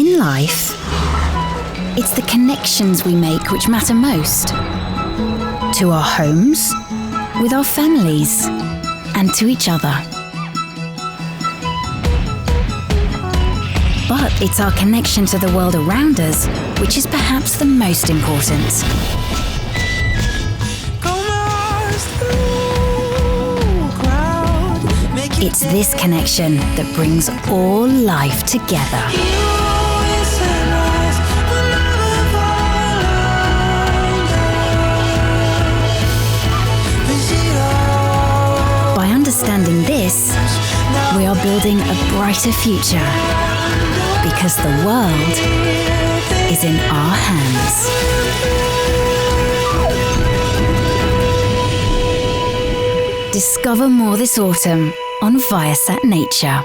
In life, it's the connections we make which matter most. To our homes, with our families, and to each other. But it's our connection to the world around us which is perhaps the most important. It's this connection that brings all life together. By understanding this, we are building a brighter future, because the world is in our hands. Discover more this autumn on Viasat Nature.